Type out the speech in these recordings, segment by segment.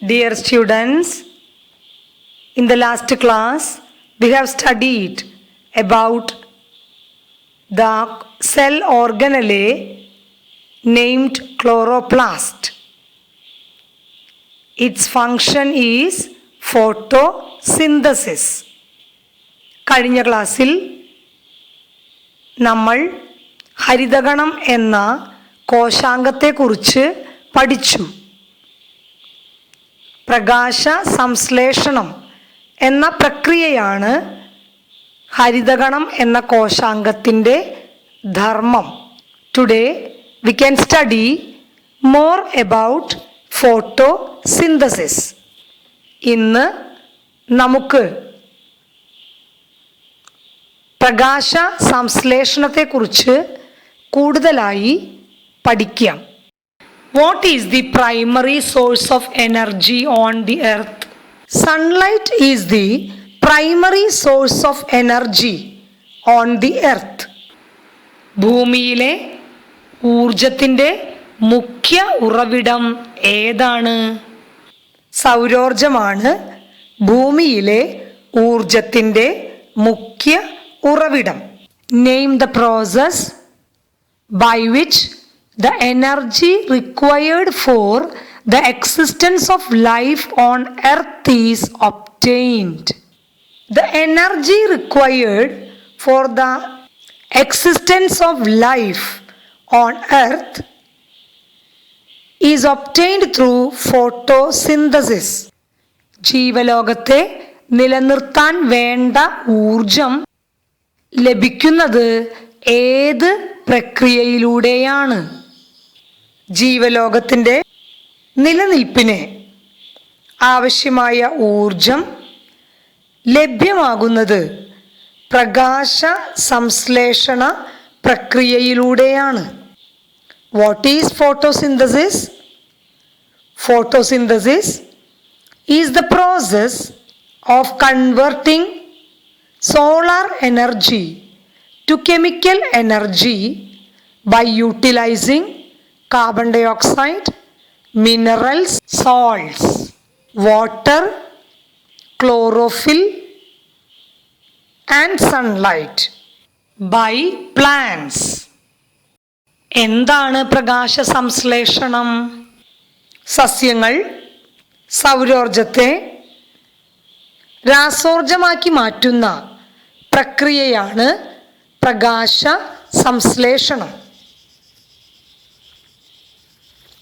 Dear students, in the last class we have studied about the cell organelle named chloroplast. Its function is photosynthesis. കഴിഞ്ഞ ക്ലാസ്സിൽ നമ്മൾ ഹരിതകണം എന്ന കോശാംഗത്തെക്കുറിച്ച് പഠിച്ചു. പ്രകാശ സംശ്ലേഷണം എന്ന പ്രക്രിയയാണ് ഹരിതകണം എന്ന കോശാംഗത്തിൻ്റെ ധർമ്മം. Today we can study more about photosynthesis. ഇന്ന് നമുക്ക് പ്രകാശ സംശ്ലേഷണത്തെക്കുറിച്ച് കൂടുതലായി പഠിക്കാം. What is the primary source of energy on the earth? Sunlight is the primary source of energy on the earth. ഭൂമിയിലെ ഊർജത്തിൻ്റെ മുഖ്യ ഉറവിടം ഏതാണ്? സൗരോർജമാണ് ഭൂമിയിലെ ഊർജത്തിൻ്റെ മുഖ്യ ഉറവിടം. Name the process by which the energy required for the existence of life on earth is obtained. The energy required for the existence of life on earth is obtained through photosynthesis. ജീവലോകത്തെ നിലനിർത്താൻ വേണ്ട ഊർജം ലഭിക്കുന്നത് ഏത് പ്രക്രിയയിലൂടെയാണ്? ജീവലോകത്തിൻ്റെ നിലനിൽപ്പിന് ആവശ്യമായ ഊർജം ലഭ്യമാകുന്നത് പ്രകാശ സംശ്ലേഷണ പ്രക്രിയയിലൂടെയാണ്. What is photosynthesis? Photosynthesis is the process of converting solar energy to chemical energy by utilizing carbon dioxide, minerals, salts, water, chlorophyll and sunlight by plants. എന്താണ് പ്രകാശ സംശ്ലേഷണം? സസ്യങ്ങൾ സൗരോർജത്തെ രാസോർജമാക്കി മാറ്റുന്ന പ്രക്രിയയാണ് പ്രകാശ സംശ്ലേഷണം.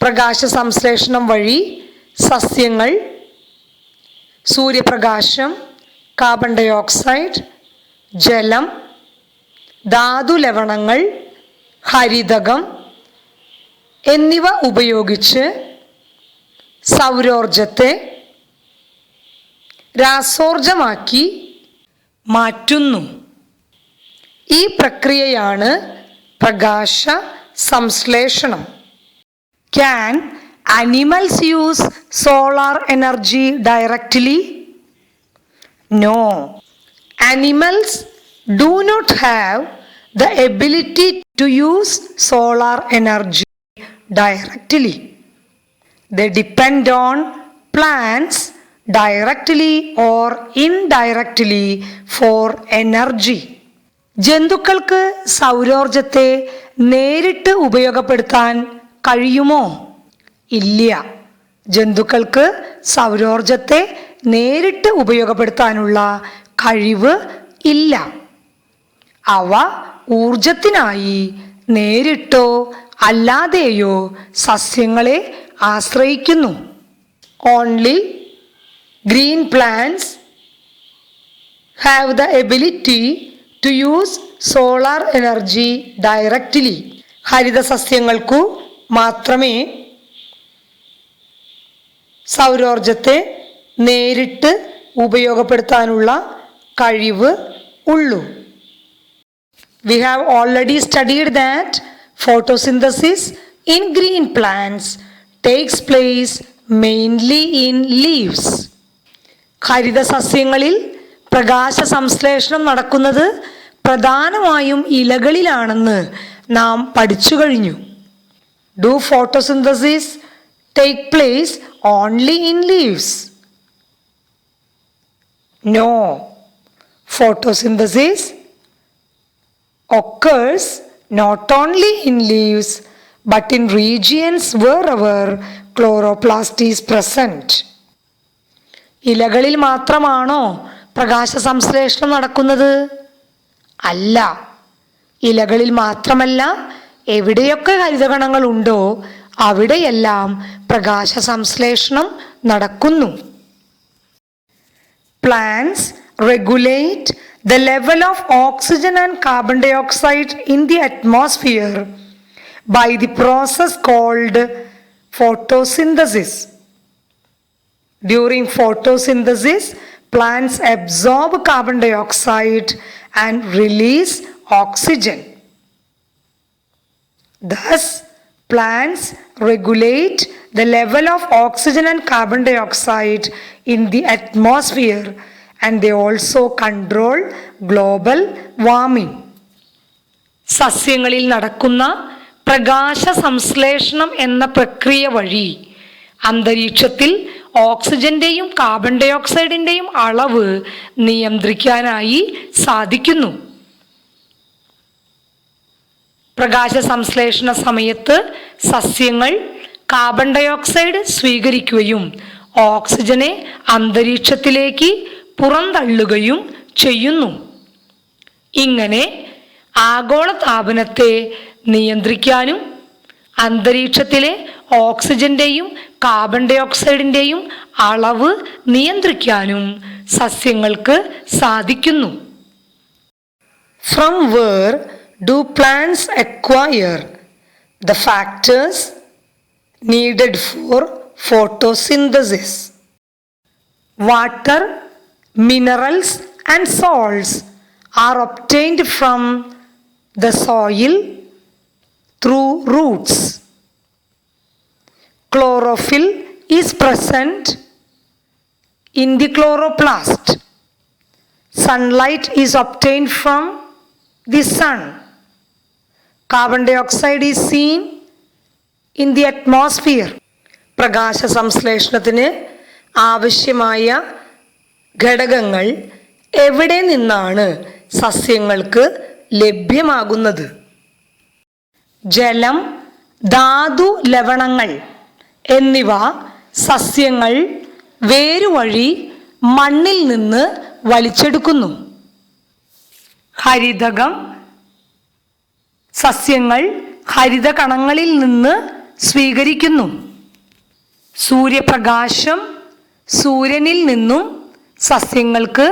പ്രകാശ സംശ്ലേഷണം വഴി സസ്യങ്ങൾ സൂര്യപ്രകാശം, കാർബൺ ഡയോക്സൈഡ്, ജലം, ധാതു ലവണങ്ങൾ, ഹരിതകം എന്നിവ ഉപയോഗിച്ച് സൗരോർജത്തെ രാസോർജമാക്കി മാറ്റുന്നു. ഈ പ്രക്രിയയാണ് പ്രകാശ സംശ്ലേഷണം. Can animals use solar energy directly? No. Animals do not have the ability to use solar energy directly. They depend on plants directly or indirectly for energy. ജന്തുക്കൾക്ക് സൗരോർജത്തെ നേരിട്ട് ഉപയോഗപ്പെടുത്താൻ കഴിയുമോ? ഇല്ല. ജന്തുക്കൾക്ക് സൗരോർജത്തെ നേരിട്ട് ഉപയോഗപ്പെടുത്താനുള്ള കഴിവ് ഇല്ല. അവ ഊർജത്തിനായി നേരിട്ടോ അല്ലാതെയോ സസ്യങ്ങളെ ആശ്രയിക്കുന്നു. Only green plants have the ability to use solar energy directly. ഹരിത സസ്യങ്ങൾക്കു മാത്രമേ സൗരോർജത്തെ നേരിട്ട് ഉപയോഗപ്പെടുത്താനുള്ള കഴിവ് ഉള്ളൂ. We have already studied that photosynthesis in green plants takes place mainly in leaves. ഹരിത സസ്യങ്ങളിൽ പ്രകാശ സംശ്ലേഷണം നടക്കുന്നത് പ്രധാനമായും ഇലകളിലാണെന്ന് നാം പഠിച്ചു കഴിഞ്ഞു. Do photosynthesis take place only in leaves? No. Photosynthesis occurs not only in leaves but in regions wherever chloroplast is present. ഇലകളിൽ മാത്രമാണോ പ്രകാശ സംശ്ലേഷണം നടക്കുന്നത്? അല്ല. ഇലകളിൽ മാത്രമല്ല, എവിടെയൊക്കെ ഹരിതകണങ്ങൾ ഉണ്ടോ അവിടെയെല്ലാം പ്രകാശ സംശ്ലേഷണം നടക്കുന്നു. Plants regulate the level of oxygen and carbon dioxide in the atmosphere by the process called photosynthesis. During photosynthesis, plants absorb carbon dioxide and release oxygen. Thus, plants regulate the level of oxygen and carbon dioxide in the atmosphere, and they also control global warming. സസ്യങ്ങളിൽ നടക്കുന്ന പ്രകാശ സംശ്ലേഷണം എന്ന പ്രക്രിയ വഴി അന്തരീക്ഷത്തിൽ ഓക്സിജന്റെയും carbon dye ഓക്സൈഡിന്റെയും അളവ് നിയന്ത്രിക്കാനായി സാധിക്കുന്നു. പ്രകാശ സംശ്ലേഷണ സമയത്ത് സസ്യങ്ങൾ കാർബൺ ഡൈ ഓക്സൈഡ് സ്വീകരിക്കുകയും ഓക്സിജനെ അന്തരീക്ഷത്തിലേക്ക് പുറന്തള്ളുകയും ചെയ്യുന്നു. ഇങ്ങനെ ആഗോളതാപനത്തെ നിയന്ത്രിക്കാനും അന്തരീക്ഷത്തിലെ ഓക്സിജന്റെയും കാർബൺ ഡൈ ഓക്സൈഡിന്റെയും അളവ് നിയന്ത്രിക്കാനും സസ്യങ്ങൾക്ക് സാധിക്കുന്നു. From where do plants acquire the factors needed for photosynthesis? Water, minerals and salts are obtained from the soil through roots. Chlorophyll is present in the chloroplast. Sunlight is obtained from the sun. Carbon dioxide is seen in the atmosphere. പ്രകാശ സംശ്ലേഷണത്തിന് ആവശ്യമായ ഘടകങ്ങൾ എവിടെ നിന്നാണ് സസ്യങ്ങൾക്ക് ലഭ്യമാകുന്നത്? ജലം, ധാതു ലവണങ്ങൾ എന്നിവ സസ്യങ്ങൾ വേരുവഴി മണ്ണിൽ നിന്ന് വലിച്ചെടുക്കുന്നു. ഹരിതകം സസ്യങ്ങൾ ഹരിതകണങ്ങളിൽ നിന്ന് സ്വീകരിക്കുന്നു. സൂര്യപ്രകാശം സൂര്യനിൽ നിന്നും സസ്യങ്ങൾക്ക്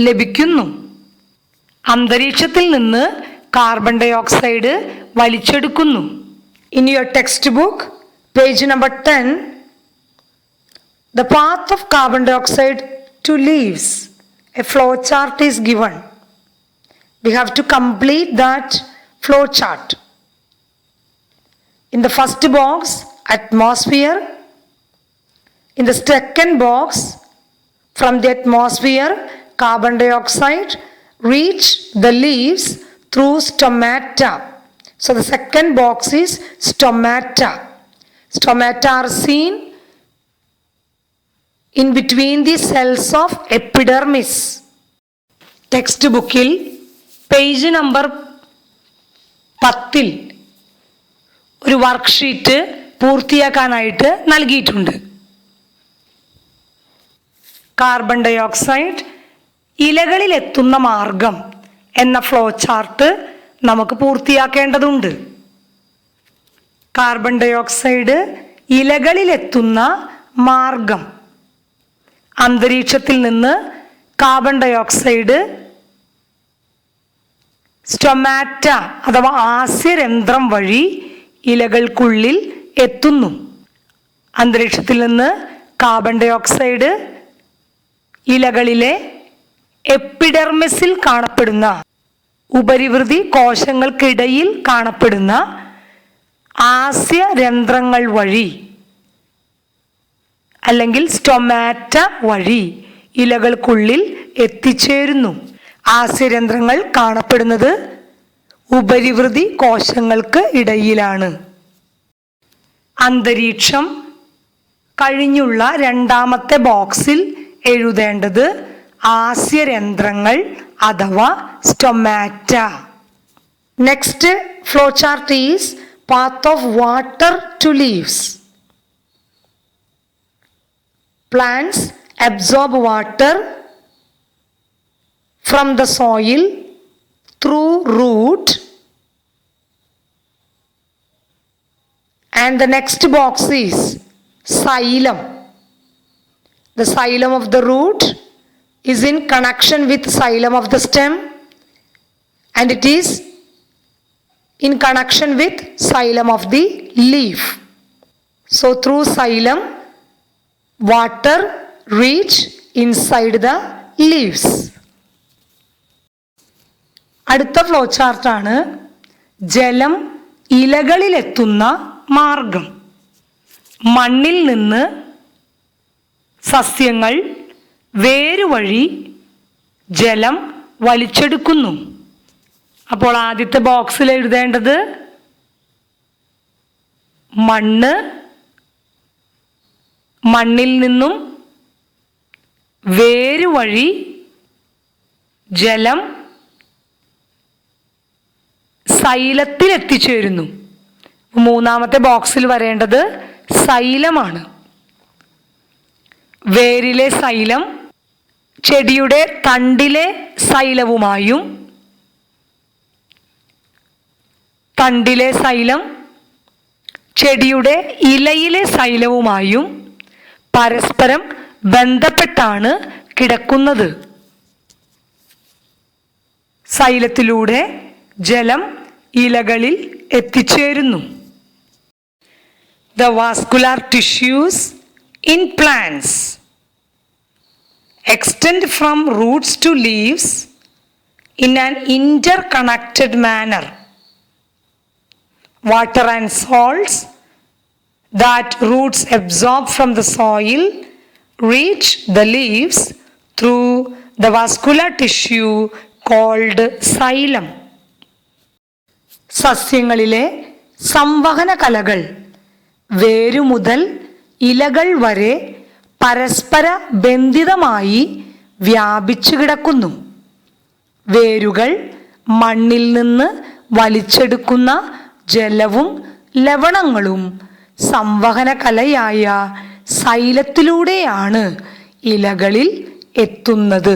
ലഭിക്കുന്നു. അന്തരീക്ഷത്തിൽ നിന്ന് കാർബൺ ഡൈ ഓക്സൈഡ് വലിച്ചെടുക്കുന്നു. In your text book page number 10, the path of carbon dioxide to leaves, a flow chart is given. We have to complete that flow chart. In the first box, atmosphere. In the second box, from the atmosphere, carbon dioxide reach the leaves through stomata. So the second box is stomata. Stomata are seen in between the cells of epidermis. Text bookil page number 10 ഒരു worksheet പൂർത്തിയാക്കാനായിട്ട് നൽകിയിട്ടുണ്ട്. Carbon dye oxide ഇലകളിൽ എത്തുന്ന മാർഗം എന്ന flow chart നമുക്ക് പൂർത്തിയാക്കേണ്ടതുണ്ട്. Carbon dye oxide ഇലകളിൽ എത്തുന്ന മാർഗം, അന്തരീക്ഷത്തിൽ നിന്ന് കാർബൺ ഡൈ ഓക്സൈഡ് സ്റ്റൊമാറ്റ അഥവാ ആസ്യരന്ധ്രം വഴി ഇലകൾക്കുള്ളിൽ എത്തുന്നു. അന്തരീക്ഷത്തിൽ നിന്ന് കാർബൺ ഡൈ ഓക്സൈഡ് ഇലകളിലെ എപ്പിഡെർമിസിൽ കാണപ്പെടുന്ന ഉപരിവൃതി കോശങ്ങൾക്കിടയിൽ കാണപ്പെടുന്ന ആസ്യരന്ധ്രങ്ങൾ വഴി അല്ലെങ്കിൽ സ്റ്റൊമാറ്റ വഴി ഇലകൾക്കുള്ളിൽ എത്തിച്ചേരുന്നു. ആസ്യരന്ധ്രങ്ങൾ കാണപ്പെടുന്നത് ഉപരിവൃതി കോശങ്ങൾക്ക് ഇടയിലാണ്. അന്തരീക്ഷം കഴിഞ്ഞുള്ള രണ്ടാമത്തെ ബോക്സിൽ എഴുതേണ്ടത് ആസ്യരന്ധ്രങ്ങൾ അഥവാ stomata. Next flow chart is path of water to leaves. Plants absorb water from the soil through root, and the next box is xylem. The xylem of the root is in connection with xylem of the stem, and it is in connection with xylem of the leaf. So through xylem water reach inside the leaves. അടുത്ത flow ചാർട്ടാണ് ജലം ഇലകളിലെത്തുന്ന മാർഗം. മണ്ണിൽ നിന്ന് സസ്യങ്ങൾ വേരുവഴി ജലം വലിച്ചെടുക്കുന്നു. അപ്പോൾ ആദ്യത്തെ ബോക്സിൽ എഴുതേണ്ടത് മണ്ണിൽ നിന്നും വേരുവഴി ജലം സൈലത്തിൽ എത്തിച്ചേരുന്നു. മൂന്നാമത്തെ ബോക്സിൽ വരേണ്ടത് സൈലമാണ്. വേരിലെ സൈലം ചെടിയുടെ തണ്ടിലെ സൈലവുമായും തണ്ടിലെ സൈലം ചെടിയുടെ ഇലയിലെ സൈലവുമായും പരസ്പരം ബന്ധപ്പെട്ടാണ് കിടക്കുന്നത്. സൈലത്തിലൂടെ ജലം ഇലകളിൽ എത്തിച്ചേരുന്നു. The vascular tissues in plants extend from roots to leaves in an interconnected manner. Water and salts that roots absorb from the soil reach the leaves through the vascular tissue called xylem. സസ്യങ്ങളിലെ സംവഹന കലകൾ വേരു മുതൽ ഇലകൾ വരെ പരസ്പര ബന്ധിതമായി വ്യാപിച്ചു കിടക്കുന്നു. വേരുകൾ മണ്ണിൽ നിന്ന് വലിച്ചെടുക്കുന്ന ജലവും ലവണങ്ങളും സംവഹന കലയായ സൈലത്തിലൂടെയാണ് ഇലകളിൽ എത്തുന്നത്.